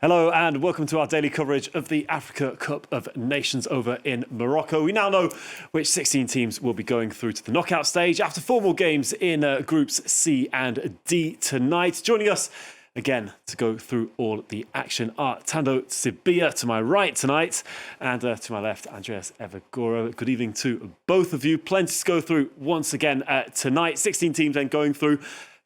Hello and welcome to our daily coverage of the Africa Cup of Nations over in Morocco. We now know which 16 teams will be going through to the knockout stage after 4 more games in Groups C and D tonight. Joining us again to go through all the action are Tando Sibia to my right tonight and to my left, Andreas Evagora. Good evening to both of you. Plenty to go through once again tonight. 16 teams then going through.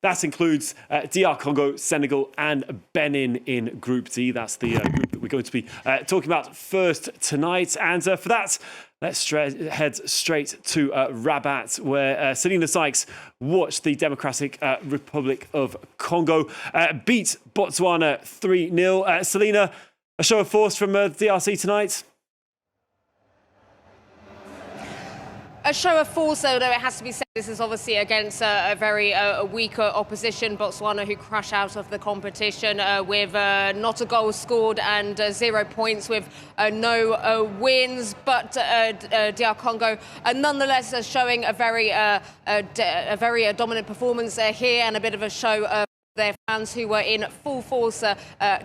That includes DR Congo, Senegal and Benin in Group D. That's the group that we're going to be talking about first tonight. And for that, let's head straight to Rabat, where Selina Sykes watched the Democratic Republic of Congo beat Botswana 3-0. Selina, a show of force from DRC tonight? A show of force, though it has to be said, this is obviously against a very weaker opposition, Botswana, who crash out of the competition with not a goal scored and 0 points with no wins. But DR Congo, nonetheless, showing a very dominant performance here and a bit of a show their fans who were in full force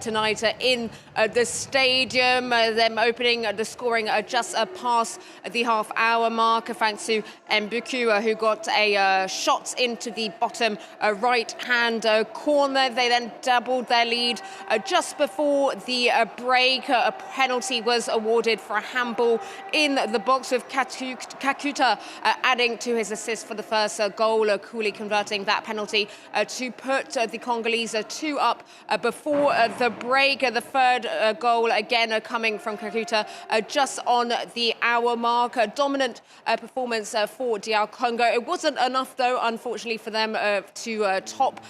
tonight in the stadium. Them opening the scoring just past the half-hour mark, thanks to Mbuku, who got a shot into the bottom right-hand corner. They then doubled their lead just before the break. A penalty was awarded for a handball in the box, with Kakuta adding to his assist for the first goal, coolly converting that penalty to put the Congolese 2 up before the break. The third goal again coming from Kakuta just on the hour mark. A dominant performance for DR Congo. It wasn't enough, though, unfortunately, for them to top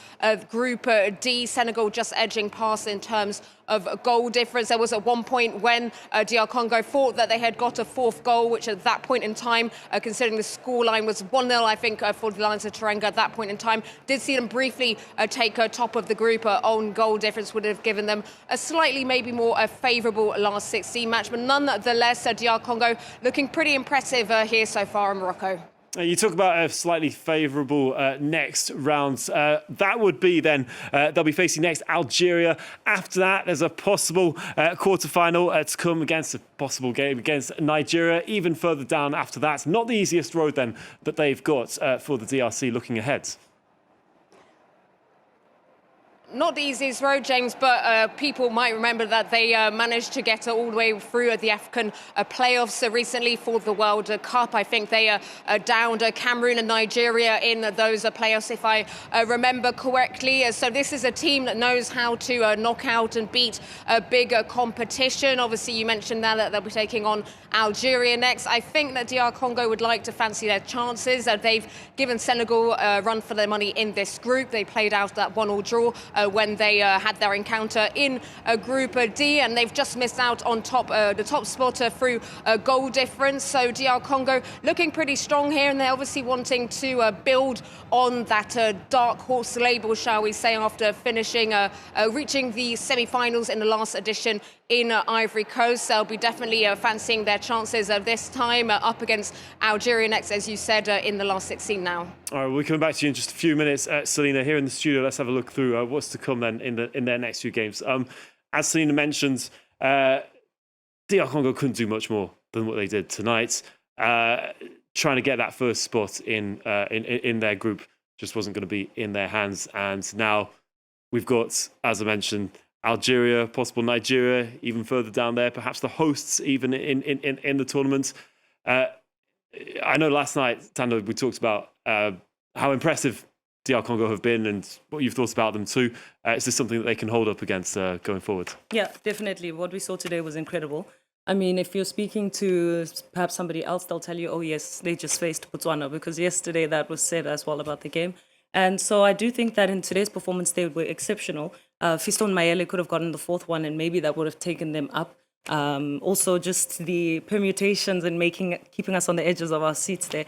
Group D. Senegal just edging past in terms of goal difference. There was at one point when DR Congo thought that they had got a 4th goal, which at that point in time, considering the scoreline was 1-0, I think, for the Lions of Teranga at that point in time, did see them briefly take top of the group. Own goal difference would have given them a slightly, maybe more favourable last 16 match. But nonetheless, DR Congo looking pretty impressive here so far in Morocco. You talk about a slightly favourable next round. That would be then, they'll be facing next Algeria. After that, there's a possible quarter-final to come against a possible game against Nigeria. Even further down after that. Not the easiest road then that they've got for the DRC looking ahead. Not the easiest road, James, but people might remember that they managed to get all the way through the AFCON playoffs recently for the World Cup. I think they downed Cameroon and Nigeria in those playoffs, if I remember correctly. So this is a team that knows how to knock out and beat a big competition. Obviously, you mentioned that they'll be taking on Algeria next. I think that DR Congo would like to fancy their chances. They've given Senegal a run for their money in this group. They played out that 1-1 draw when they had their encounter in Group D, and they've just missed out on the top spot through goal difference. So DR Congo looking pretty strong here, and they're obviously wanting to build on that dark horse label, shall we say, after finishing, reaching the semi-finals in the last edition in Ivory Coast. They'll be definitely fancying their chances this time up against Algeria next, as you said, in the last 16 now. All right, we'll come back to you in just a few minutes. Selina, here in the studio, let's have a look through what's to come then in their next few games. As Selina mentioned, DR Congo couldn't do much more than what they did tonight. Trying to get that first spot in their group just wasn't going to be in their hands. And now we've got, as I mentioned, Algeria, possible Nigeria, even further down there, perhaps the hosts even in the tournament. I know last night, Tando, we talked about how impressive DR Congo have been and what you've thought about them too. Is this something that they can hold up against going forward? Yeah, definitely. What we saw today was incredible. I mean, if you're speaking to perhaps somebody else, they'll tell you, oh yes, they just faced Botswana, because yesterday that was said as well about the game. And so I do think that in today's performance, they were exceptional. Fiston Mayele could have gotten the 4th one, and maybe that would have taken them up. Also, just the permutations and keeping us on the edges of our seats there.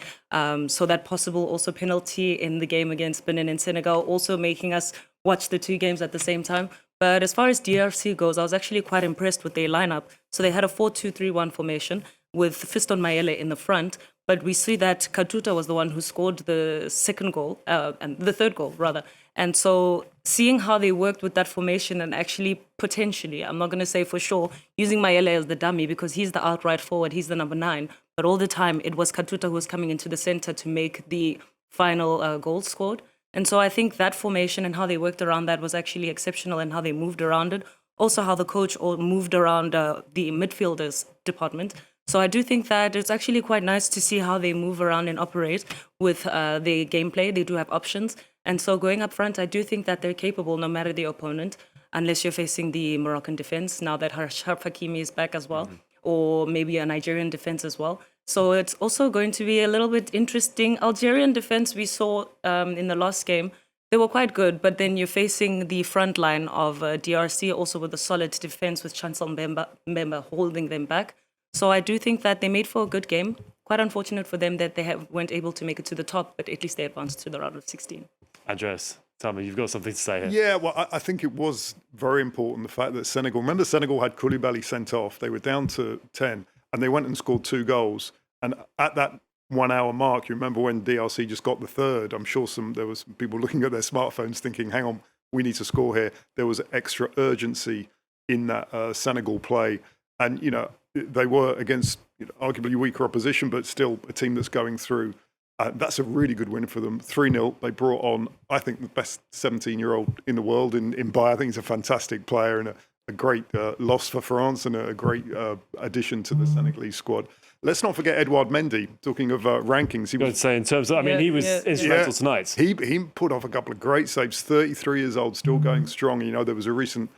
So that possible also penalty in the game against Benin and Senegal, also making us watch the 2 games at the same time. But as far as DRC goes, I was actually quite impressed with their lineup. So they had a 4-2-3-1 formation with Fiston Mayele in the front. But we see that Katuta was the one who scored the second goal, and the third goal, rather. And so seeing how they worked with that formation and actually potentially, I'm not going to say for sure, using Mayele as the dummy because he's the outright forward, he's the number 9. But all the time, it was Katuta who was coming into the center to make the final goal scored. And so I think that formation and how they worked around that was actually exceptional and how they moved around it. Also how the coach moved around the midfielders department. So I do think that it's actually quite nice to see how they move around and operate with the gameplay. They do have options. And so going up front, I do think that they're capable no matter the opponent, unless you're facing the Moroccan defense, now that Sharp Hakimi is back as well, or maybe a Nigerian defense as well. So it's also going to be a little bit interesting. Algerian defense we saw in the last game, they were quite good, but then you're facing the front line of DRC, also with a solid defense with Chancel Mbemba holding them back. So I do think that they made for a good game. Quite unfortunate for them that they weren't able to make it to the top, but at least they advanced to the round of 16. Andres, tell me, you've got something to say here. Yeah, well, I think it was very important, the fact that remember Senegal had Koulibaly sent off. They were down to 10, and they went and scored 2 goals. And at that 1 hour mark, you remember when DRC just got the third, I'm sure there was some people looking at their smartphones thinking, hang on, we need to score here. There was extra urgency in that Senegal play. And, they were against arguably weaker opposition, but still a team that's going through. That's a really good win for them. 3-0. They brought on, I think, the best 17-year-old in the world in Baye. I think he's a fantastic player and a great loss for France and a great addition to the Senegalese squad. Let's not forget Edouard Mendy. Talking of rankings, I would say in terms of, he was instrumental tonight. He put off a couple of great saves. 33 years old, still going strong. There was a recent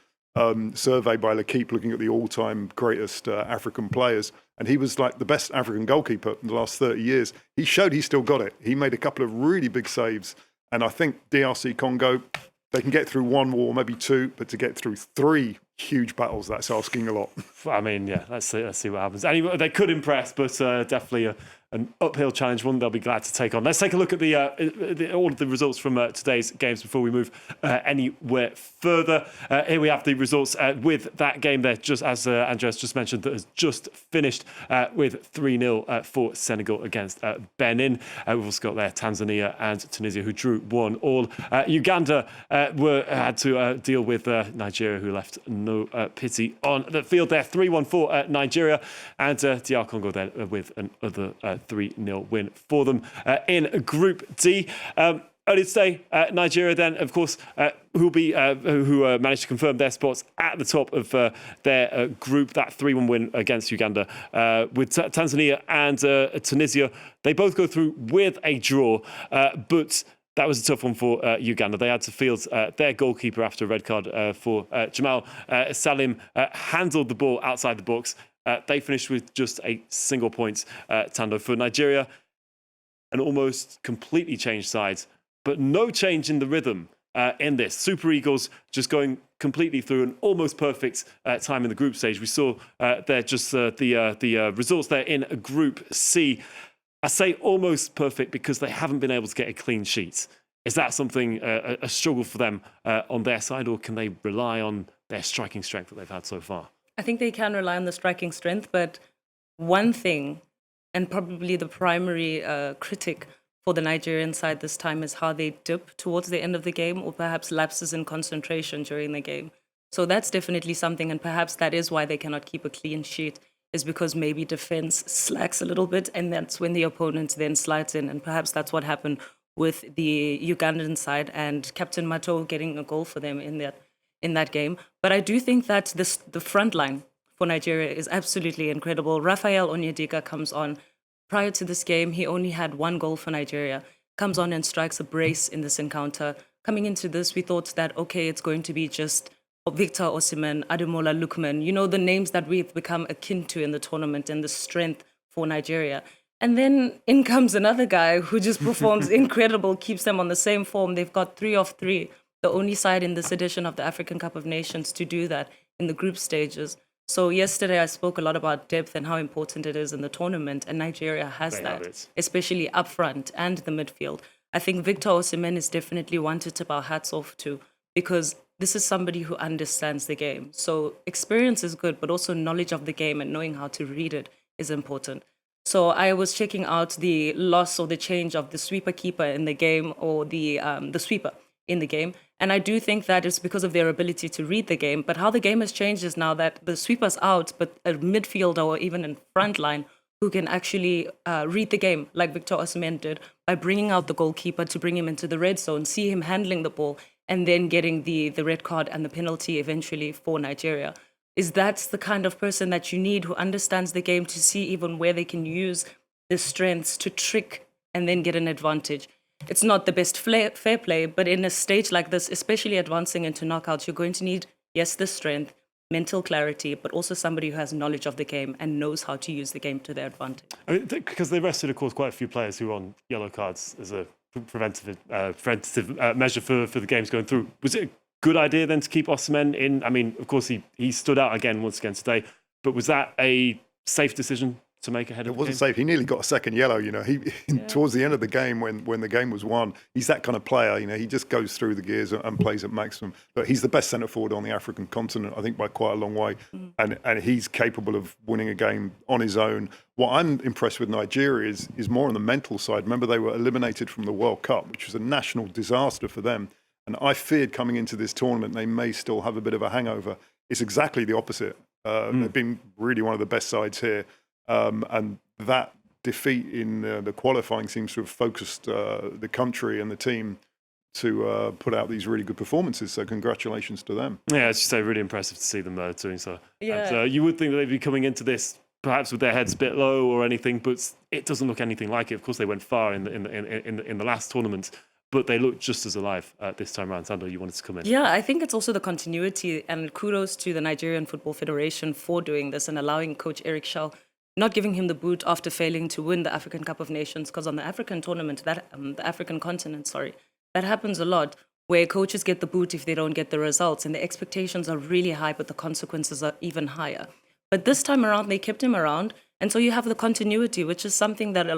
survey by L'Equipe looking at the all-time greatest African players, and he was like the best African goalkeeper in the last 30 years. He showed he still got it. He made a couple of really big saves, and I think DRC Congo, they can get through 1 war, maybe 2, but to get through 3 huge battles, that's asking a lot. I mean, yeah, let's see what happens. Anyway, they could impress, but definitely an uphill challenge, one they'll be glad to take on. Let's take a look at all of the results from today's games before we move anywhere further. Here we have the results with that game there, just as Andres just mentioned, that has just finished with 3-0 for Senegal against Benin. We've also got there Tanzania and Tunisia, who drew 1-1. Uganda had to deal with Nigeria, who left no pity on the field there. 3-1 for Nigeria, and DR Congo there with another 3-0 win for them in Group D. Earlier today, Nigeria then, of course, who managed to confirm their spots at the top of their group, that 3-1 win against Uganda. With Tanzania and Tunisia, they both go through with a draw, but that was a tough one for Uganda. They had to field their goalkeeper after a red card for Jamal Salim handled the ball outside the box. They finished with just a single point, Tando. For Nigeria, an almost completely changed side, but no change in the rhythm in this. Super Eagles just going completely through an almost perfect time in the group stage. We saw there just the results there in Group C. I say almost perfect because they haven't been able to get a clean sheet. Is that something, a struggle for them on their side, or can they rely on their striking strength that they've had so far? I think they can rely on the striking strength, but one thing, and probably the primary critic for the Nigerian side this time, is how they dip towards the end of the game, or perhaps lapses in concentration during the game. So that's definitely something, and perhaps that is why they cannot keep a clean sheet, is because maybe defense slacks a little bit, and that's when the opponent then slides in, and perhaps that's what happened with the Ugandan side and Captain Mato getting a goal for them in that game. But I do think that the front line for Nigeria is absolutely incredible. Raphael Onyedika comes on. Prior to this game, he only had 1 goal for Nigeria. Comes on and strikes a brace in this encounter. Coming into this, we thought that, okay, it's going to be just Victor Osimhen, Ademola Lookman, the names that we've become akin to in the tournament and the strength for Nigeria. And then in comes another guy who just performs incredible, keeps them on the same form. They've got 3 of 3. The only side in this edition of the African Cup of Nations to do that in the group stages. So yesterday I spoke a lot about depth and how important it is in the tournament, and Nigeria has that, especially up front and the midfield. I think Victor Osimhen is definitely one to tip our hats off to, because this is somebody who understands the game. So experience is good, but also knowledge of the game and knowing how to read it is important. So I was checking out the loss or the change of the sweeper keeper in the game, or the sweeper in the game. And I do think that it's because of their ability to read the game. But how the game has changed is now that the sweeper's out, but a midfielder or even in front line who can actually read the game, like Victor Osimhen did, by bringing out the goalkeeper to bring him into the red zone, see him handling the ball, and then getting the red card and the penalty eventually for Nigeria. That's the kind of person that you need, who understands the game, to see even where they can use the strengths to trick and then get an advantage. It's not the best fair play, but in a stage like this, especially advancing into knockouts, you're going to need, yes, the strength, mental clarity, but also somebody who has knowledge of the game and knows how to use the game to their advantage. I mean, because they rested, of course, quite a few players who were on yellow cards as a preventive measure for the games going through. Was it a good idea then to keep Osimhen in? I mean, of course, he stood out once again today, but was that a safe decision to make ahead of the game? It wasn't safe. He nearly got a second yellow. Towards the end of the game, when the game was won, he's that kind of player. He just goes through the gears and plays at maximum. But he's the best centre forward on the African continent, I think, by quite a long way. And he's capable of winning a game on his own. What I'm impressed with Nigeria is more on the mental side. Remember, they were eliminated from the World Cup, which was a national disaster for them. And I feared coming into this tournament they may still have a bit of a hangover. It's exactly the opposite. They've been really one of the best sides here. And that defeat in the qualifying seems to have focused the country and the team to put out these really good performances. So congratulations to them. Yeah, as you say, really impressive to see them doing so. Yeah. And, you would think that they'd be coming into this perhaps with their heads a bit low or anything, but it doesn't look anything like it. Of course, they went far in the last tournament, but they look just as alive this time around. Sandro, you wanted to come in. Yeah, I think it's also the continuity, and kudos to the Nigerian Football Federation for doing this and allowing Coach Eric Schell, not giving him the boot after failing to win the African Cup of Nations, because on the African tournament, the African continent, that happens a lot, where coaches get the boot if they don't get the results, and the expectations are really high, but the consequences are even higher. But this time around, they kept him around, and so you have the continuity, which is something that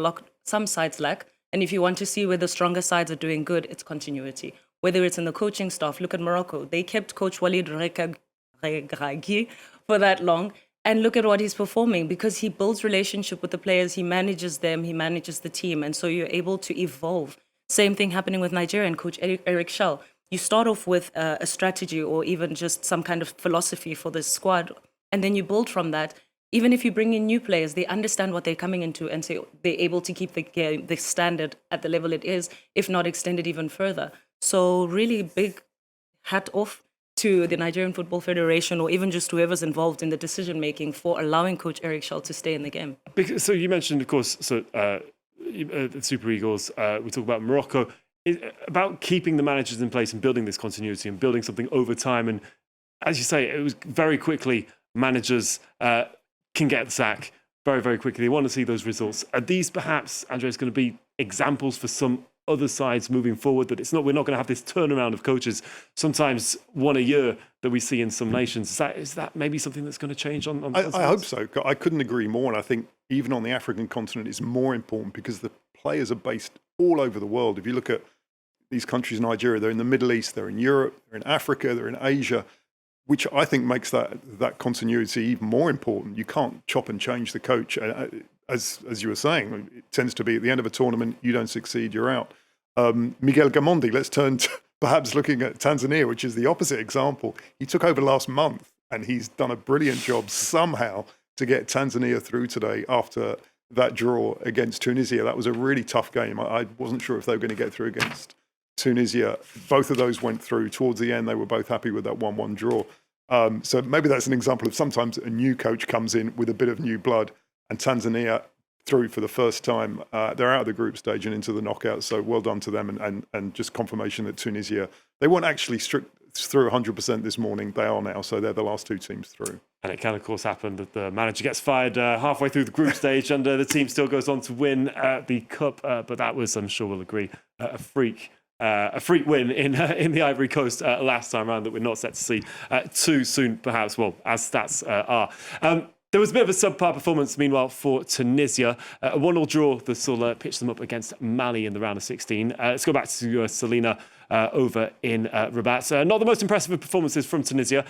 some sides lack. And if you want to see where the stronger sides are doing good, it's continuity. Whether it's in the coaching staff, look at Morocco. They kept Coach Walid Regragui for that long. And look at what he's performing, because he builds relationship with the players, he manages them, he manages the team. And so you're able to evolve. Same thing happening with Nigeria and Coach Eric Schell. You start off with a strategy or even just some kind of philosophy for this squad, and then you build from that. Even if you bring in new players, they understand what they're coming into, and so they're able to keep the standard at the level it is, if not extend it even further. So really big hat off to the Nigerian Football Federation, or even just whoever's involved in the decision-making, for allowing Coach Eric Schell to stay in the game. So you mentioned, of course, the Super Eagles. We talk about Morocco. About keeping the managers in place and building this continuity and building something over time. And as you say, it was very quickly managers can get the sack very, very quickly. They want to see those results. Are these perhaps, Andreas, going to be examples for some other sides moving forward, that we're not going to have this turnaround of coaches, sometimes one a year, that we see in some nations? Is that maybe something that's going to change on I hope so. I couldn't agree more. And I think even on the African continent, it's more important because the players are based all over the world. If you look at these countries, Nigeria, they're in the Middle East, they're in Europe, they're in Africa, they're in Asia, which I think makes that continuity even more important. You can't chop and change the coach. As you were saying, it tends to be at the end of a tournament, you don't succeed, you're out. Miguel Gamondi, let's turn to perhaps looking at Tanzania, which is the opposite example. He took over last month and he's done a brilliant job somehow to get Tanzania through today after that draw against Tunisia. That was a really tough game. I wasn't sure if they were going to get through against Tunisia. Both of those went through. Towards the end, they were both happy with that 1-1 draw. So maybe that's an example of sometimes a new coach comes in with a bit of new blood, and Tanzania through for the first time. They're out of the group stage and into the knockouts, so well done to them, and just confirmation that Tunisia, they weren't actually through 100% this morning. They are now, so they're the last two teams through. And it can, of course, happen that the manager gets fired halfway through the group stage and the team still goes on to win the cup. But that was, I'm sure we'll agree, a freak win in the Ivory Coast last time around that we're not set to see too soon, perhaps, well, as stats are. There was a bit of a subpar performance, meanwhile, for Tunisia. A 1-1 draw that still pitched them up against Mali in the round of 16. Let's go back to Selena over in Rabat. Not the most impressive of performances from Tunisia.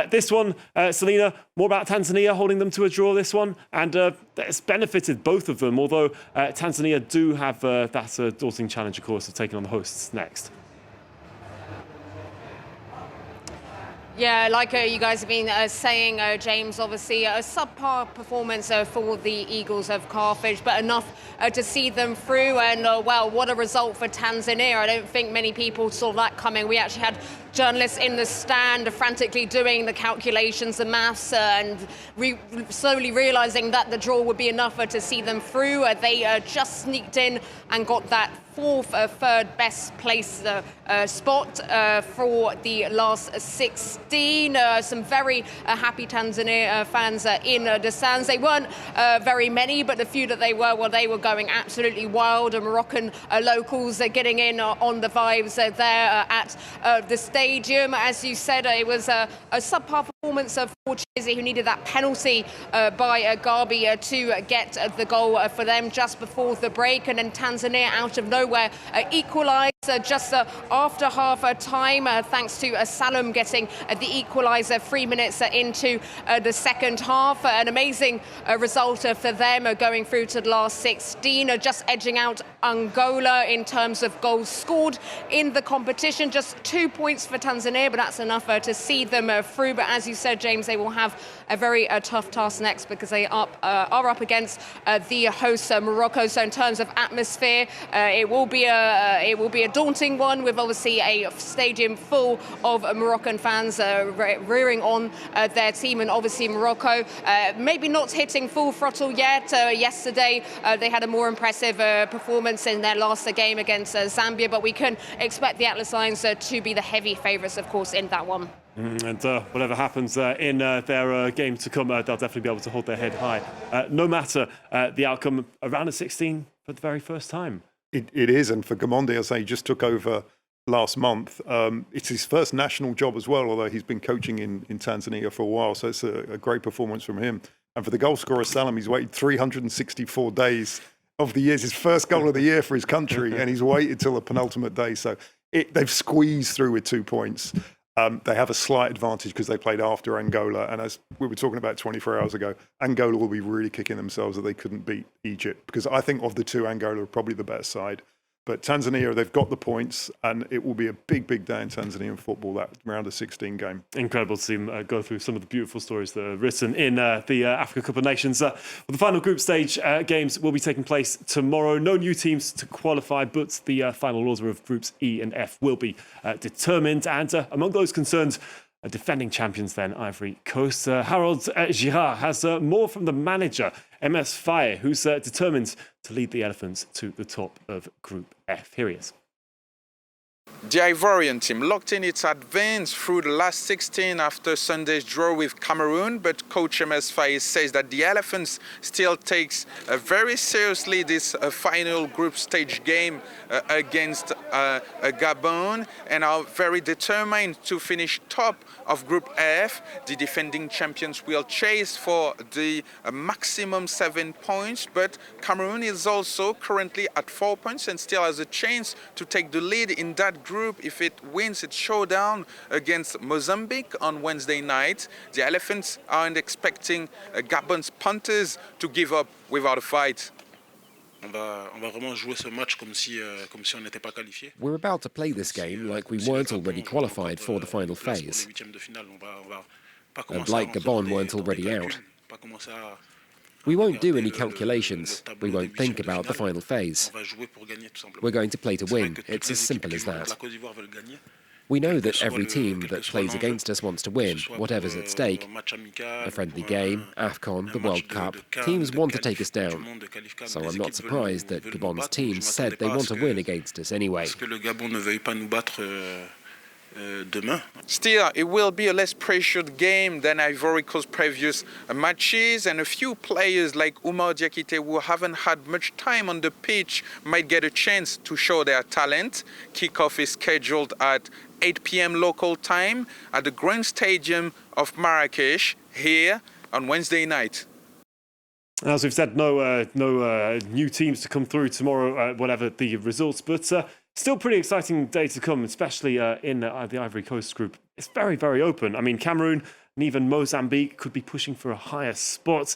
This one, Selena, more about Tanzania holding them to a draw this one. And it's benefited both of them, although Tanzania do have that daunting challenge, of course, of taking on the hosts next. Yeah, like you guys have been saying, James, obviously a subpar performance for the Eagles of Carthage, but enough to see them through. And, well, what a result for Tanzania. I don't think many people saw that coming. We actually had journalists in the stand frantically doing the calculations, the maths, and slowly realising that the draw would be enough to see them through. They just sneaked in and got that third best place spot for the last 16. Some very happy Tanzania fans in the stands. They weren't very many, but the few that they were, well, they were going absolutely wild. Moroccan locals getting in on the vibes there at the stadium. As you said, it was a subpar performance for Chizzy, who needed that penalty by Gabi to get the goal for them just before the break. And then Tanzania out of nowhere equalised just after half time, thanks to Salem getting the equaliser 3 minutes into the second half. An amazing result for them going through to the last 16, just edging out Angola in terms of goals scored in the competition. Just 2 points for Tanzania, but that's enough to see them through. But as you said, James, they will have a very tough task next, because they are up against the host Morocco. So in terms of atmosphere, it will be a daunting one, with obviously a stadium full of Moroccan fans rearing on their team, and obviously Morocco maybe not hitting full throttle yet. Yesterday they had a more impressive performance in their last game against Zambia, but we can expect the Atlas Lions to be the heavy favourites, of course, in that one. And whatever happens in their game to come, they'll definitely be able to hold their head high, no matter the outcome. Around a 16 for the very first time. It is, and for Gamondi, as he just took over last month, it's his first national job as well, although he's been coaching in Tanzania for a while, so it's a great performance from him. And for the goal scorer, Salem, he's waited 364 days of the year. It's his first goal of the year for his country, and he's waited till the penultimate day. So they've squeezed through with 2 points. They have a slight advantage because they played after Angola. And as we were talking about 24 hours ago, Angola will be really kicking themselves that they couldn't beat Egypt, because I think of the two, Angola are probably the better side. But Tanzania, they've got the points, and it will be a big, big day in Tanzanian football, that round of 16 game. Incredible to see them go through some of the beautiful stories that are written in the Africa Cup of Nations. Well, the final group stage games will be taking place tomorrow. No new teams to qualify, but the final order of groups E and F will be determined. And among those concerned, defending champions then, Ivory Coast. Harold Girard has more from the manager, MS Faye, who's determined to lead the Elephants to the top of Group F. Here he is. The Ivorian team locked in its advance through the last 16 after Sunday's draw with Cameroon, but coach MS Faye says that the Elephants still takes very seriously this final group stage game against Gabon, and are very determined to finish top of Group F. The defending champions will chase for the maximum 7 points, but Cameroon is also currently at 4 points and still has a chance to take the lead in that group if it wins its showdown against Mozambique on Wednesday night. The Elephants aren't expecting Gabon's punters to give up without a fight. We're about to play this game like we weren't already qualified for the final phase, and like Gabon weren't already out. We won't do any calculations. We won't think about the final phase. We're going to play to win. It's as simple as that. We know that every team that plays against us wants to win, whatever's at stake. A friendly game, AFCON, the World Cup, teams want to take us down. So I'm not surprised that Gabon's team said they want to win against us anyway. Still, it will be a less pressured game than Ivory Coast's previous matches, and a few players like Oumar Diakité, who haven't had much time on the pitch, might get a chance to show their talent. Kickoff is scheduled at 8 p.m. local time at the Grand Stadium of Marrakesh here on Wednesday night. As we've said, no new teams to come through tomorrow, whatever the results, but still pretty exciting day to come, especially in the Ivory Coast group. It's very, very open. I mean, Cameroon and even Mozambique could be pushing for a higher spot.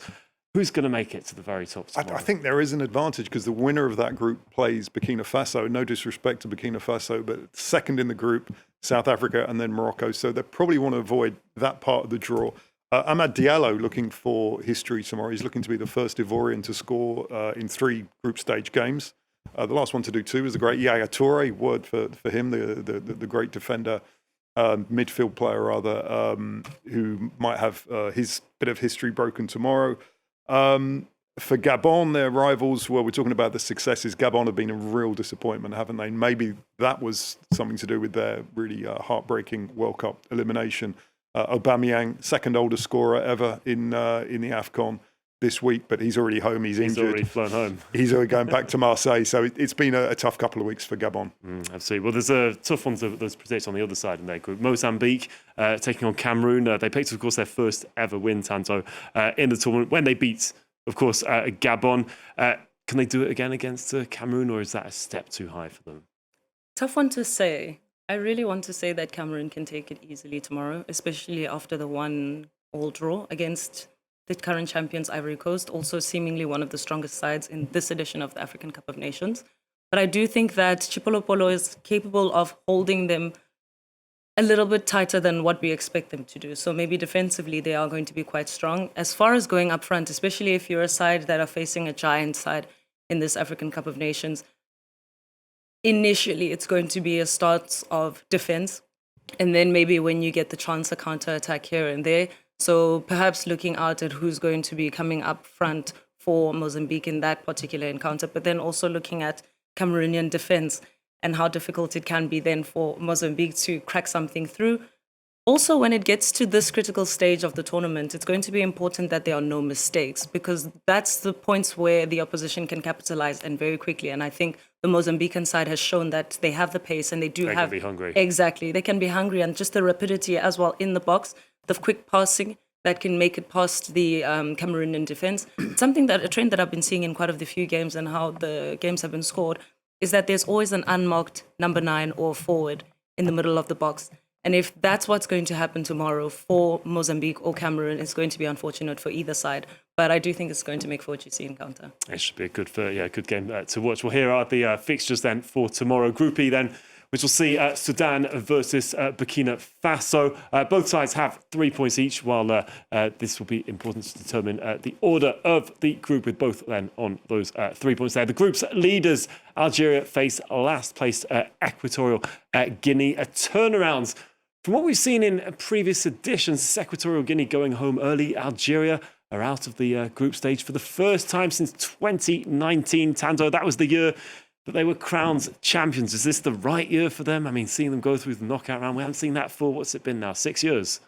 Who's going to make it to the very top tomorrow? I think there is an advantage because the winner of that group plays Burkina Faso. No disrespect to Burkina Faso, but second in the group, South Africa, and then Morocco. So they probably want to avoid that part of the draw. Amad Diallo looking for history tomorrow. He's looking to be the first Ivorian to score in 3 group stage games. The last one to do 2 was the great Yaya Toure. Word for him, the great defender, midfield player rather, who might have his bit of history broken tomorrow. For Gabon, their rivals, well, we're talking about the successes. Gabon have been a real disappointment, haven't they? Maybe that was something to do with their really heartbreaking World Cup elimination. Aubameyang, second oldest scorer ever in the AFCON this week, but he's already home. He's injured. He's already flown home. He's already going back to Marseille. So it's been a tough couple of weeks for Gabon. Absolutely. Well, there's a tough one to predict on the other side in their group. Mozambique taking on Cameroon. They picked, of course, their first ever win, Tanto, in the tournament when they beat, of course, Gabon. Can they do it again against Cameroon, or is that a step too high for them? Tough one to say. I really want to say that Cameroon can take it easily tomorrow, especially after the 1-1 draw against the current champions Ivory Coast, also seemingly one of the strongest sides in this edition of the African Cup of Nations. But I do think that Chipolopolo is capable of holding them a little bit tighter than what we expect them to do. So maybe defensively they are going to be quite strong. As far as going up front, especially if you're a side that are facing a giant side in this African Cup of Nations, initially it's going to be a start of defense, and then maybe when you get the chance, a counter-attack here and there. So perhaps looking out at who's going to be coming up front for Mozambique in that particular encounter, but then also looking at Cameroonian defense and how difficult it can be then for Mozambique to crack something through. Also, when it gets to this critical stage of the tournament, it's going to be important that there are no mistakes, because that's the points where the opposition can capitalize, and very quickly. And I think the Mozambican side has shown that they have the pace and they They can be hungry. Exactly. They can be hungry, and just the rapidity as well in the box, the quick passing that can make it past the Cameroonian defense. A trend that I've been seeing in quite a few games and how the games have been scored is that there's always an unmarked number 9 or forward in the middle of the box. And if that's what's going to happen tomorrow for Mozambique or Cameroon, it's going to be unfortunate for either side. But I do think it's going to make for a juicy encounter. It should be a good game to watch. Well, here are the fixtures then for tomorrow. Group E then, which will see Sudan versus Burkina Faso. Both sides have 3 points each, while this will be important to determine the order of the group, with both then on those 3 points there. The group's leaders, Algeria, face last-placed Equatorial Guinea. A turnaround from what we've seen in previous editions. Equatorial Guinea going home early. Algeria are out of the group stage for the first time since 2019. Tando, that was the year that they were crowned champions. Is this the right year for them? I mean, seeing them go through the knockout round, we haven't seen that for, what's it been now, 6 years?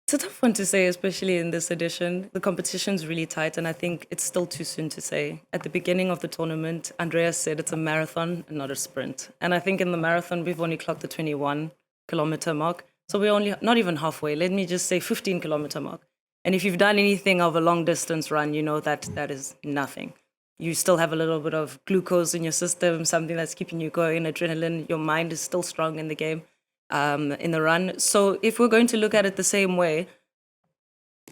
It's a tough one to say, especially in this edition. The competition's really tight, and I think it's still too soon to say. At the beginning of the tournament, Andreas said it's a marathon and not a sprint. And I think in the marathon, we've only clocked the 21-kilometer mark. So we're only not even halfway. Let me just say 15-kilometer mark. And if you've done anything of a long distance run, you know that that is nothing. You still have a little bit of glucose in your system, something that's keeping you going, adrenaline. Your mind is still strong in the game, in the run. So if we're going to look at it the same way,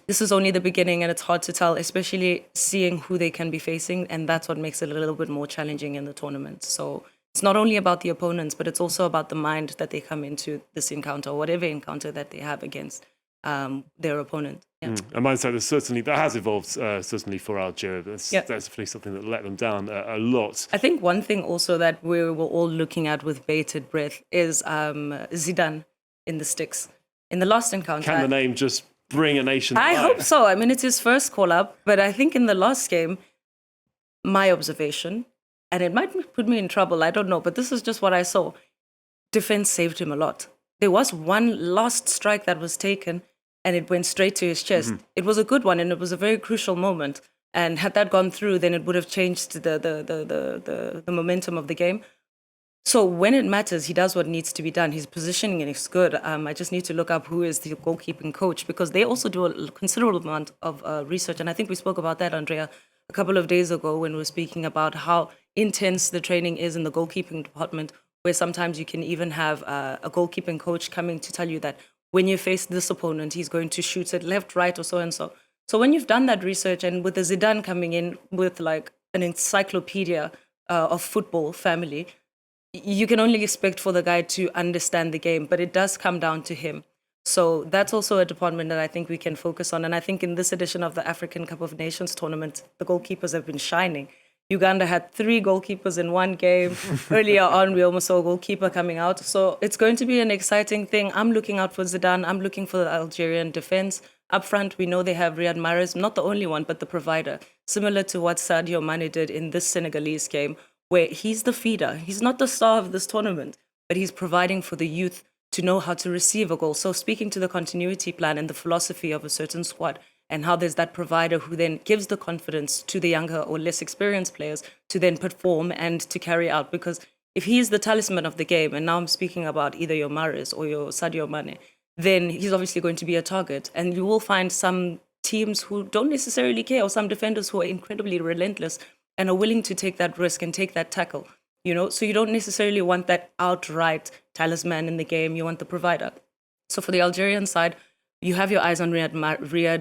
this is only the beginning, and it's hard to tell, especially seeing who they can be facing. And that's what makes it a little bit more challenging in the tournament. So it's not only about the opponents, but it's also about the mind that they come into this encounter, or whatever encounter that they have against their opponent. Yeah. And mindset that has evolved certainly for Algeria. That's definitely something that let them down a lot. I think one thing also that we were all looking at with bated breath is Zidane in the sticks. In the last encounter, can the name just bring a nation? I hope so. I mean, it's his first call up, but I think in the last game, my observation, and it might put me in trouble, I don't know, but this is just what I saw. Defense saved him a lot. There was one last strike that was taken, and it went straight to his chest. It was a good one, and it was a very crucial moment. And had that gone through, then it would have changed the momentum of the game. So when it matters, he does what needs to be done. His positioning is good. I just need to look up who is the goalkeeping coach, because they also do a considerable amount of research. And I think we spoke about that, Andrea, a couple of days ago when we were speaking about how intense the training is in the goalkeeping department, where sometimes you can even have a goalkeeping coach coming to tell you that when you face this opponent, he's going to shoot it left, right, or so and so. So when you've done that research, and with the Zidane coming in with like an encyclopedia of football family, you can only expect for the guy to understand the game, but it does come down to him. So that's also a department that I think we can focus on. And I think in this edition of the African Cup of Nations tournament, the goalkeepers have been shining. Uganda had 3 goalkeepers in one game. Earlier on, we almost saw a goalkeeper coming out. So it's going to be an exciting thing. I'm looking out for Zidane. I'm looking for the Algerian defense. Up front, we know they have Riyad Mahrez, not the only one, but the provider. Similar to what Sadio Mane did in this Senegalese game, where he's the feeder. He's not the star of this tournament, but he's providing for the youth to know how to receive a goal. So speaking to the continuity plan and the philosophy of a certain squad, and how there's that provider who then gives the confidence to the younger or less experienced players to then perform and to carry out. Because if he's the talisman of the game, and now I'm speaking about either your Mahrez or your Sadio Mane, then he's obviously going to be a target. And you will find some teams who don't necessarily care, or some defenders who are incredibly relentless and are willing to take that risk and take that tackle. So you don't necessarily want that outright talisman in the game. You want the provider. So for the Algerian side, you have your eyes on Riyad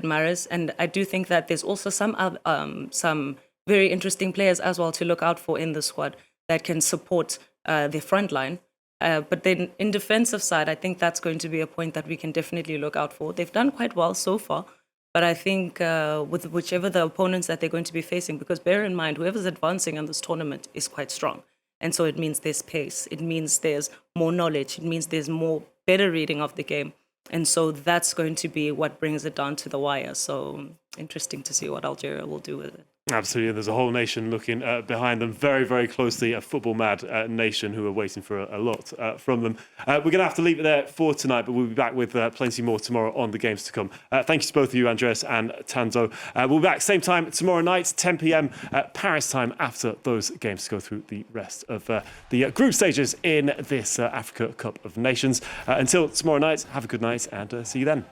Mahrez, and I do think that there's also some very interesting players as well to look out for in the squad that can support the front line. But then in defensive side, I think that's going to be a point that we can definitely look out for. They've done quite well so far, but I think with whichever the opponents that they're going to be facing, because bear in mind, whoever's advancing in this tournament is quite strong. And so it means there's pace. It means there's more knowledge. It means there's more better reading of the game. And so that's going to be what brings it down to the wire. So interesting to see what Algeria will do with it. Absolutely. There's a whole nation looking behind them very, very closely, a football-mad nation who are waiting for a lot from them. We're going to have to leave it there for tonight, but we'll be back with plenty more tomorrow on the games to come. Thank you to both of you, Andreas and Tanzo. We'll be back same time tomorrow night, 10 p.m. Paris time, after those games, to go through the rest of the group stages in this Africa Cup of Nations. Until tomorrow night, have a good night and see you then.